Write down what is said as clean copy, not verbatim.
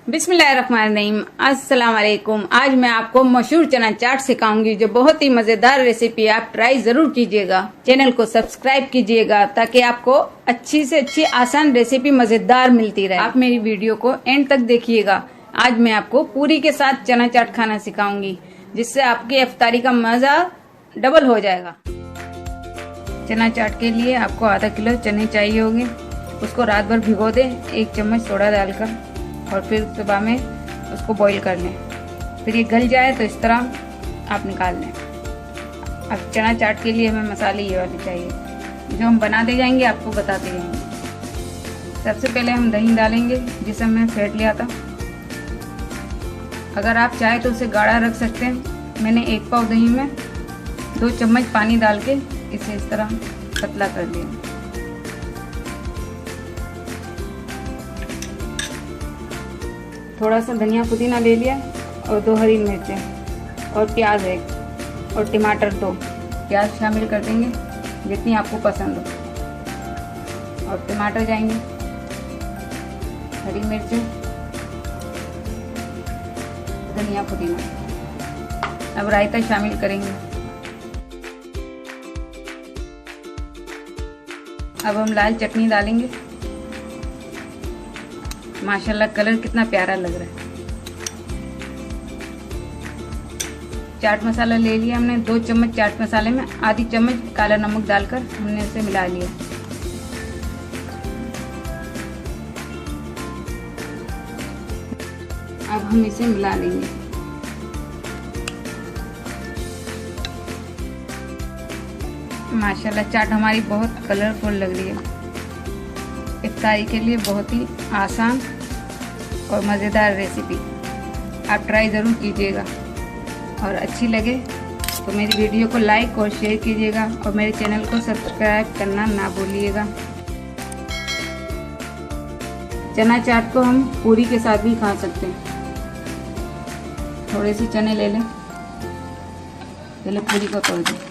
बिस्मिल्लाहिर्रहमानिर्रहीम। अस्सलाम वालेकुम। आज मैं आपको मशहूर चना चाट सिखाऊंगी जो बहुत ही मजेदार रेसिपी। आप ट्राई जरूर कीजिएगा। चैनल को सब्सक्राइब कीजिएगा ताकि आपको अच्छी से अच्छी आसान रेसिपी मजेदार मिलती रहे। आप मेरी वीडियो को एंड तक देखिएगा। आज मैं आपको पूरी के साथ चना चाट खाना सिखाऊंगी जिससे आपकी इफ्तारी का मजा डबल हो जाएगा। चना चाट के लिए आपको आधा किलो चने चाहिए होंगे। उसको रात भर भिगो दें 1 चम्मच सोडा डालकर और फिर सुबह में उसको बॉईल कर लें। फिर ये गल जाए तो इस तरह आप निकाल लें। अब चना चाट के लिए हमें मसाले ये वाले चाहिए जो हम बनाते जाएंगे, आपको बताते जाएंगे। सबसे पहले हम दही डालेंगे जिसे हमने फेंट लिया था। अगर आप चाहे तो उसे गाढ़ा रख सकते हैं। मैंने 1 पाव दही में 2 चम्मच पानी डाल के इसे इस तरह पतला कर दिया। थोड़ा सा धनिया पुदीना ले लिया और 2 हरी मिर्चें और प्याज 1 और टमाटर 2। प्याज शामिल कर देंगे जितनी आपको पसंद हो और टमाटर जाएंगे, हरी मिर्चें, धनिया पुदीना। अब रायता शामिल करेंगे। अब हम लाल चटनी डालेंगे। माशाल्लाह कलर कितना प्यारा लग रहा है। चाट मसाला ले लिया हमने 2 चम्मच। चाट मसाले में आधी चम्मच काला नमक डालकर हमने इसे मिला लिया। अब हम इसे मिला लेंगे। माशाल्लाह चाट हमारी बहुत कलरफुल लग रही है। इफ्तारी के लिए बहुत ही आसान और मज़ेदार रेसिपी। आप ट्राई ज़रूर कीजिएगा और अच्छी लगे तो मेरी वीडियो को लाइक और शेयर कीजिएगा और मेरे चैनल को सब्सक्राइब करना ना भूलिएगा। चना चाट को हम पूरी के साथ भी खा सकते हैं। थोड़े से चने ले लें, पहले पूरी को तोड़ दें।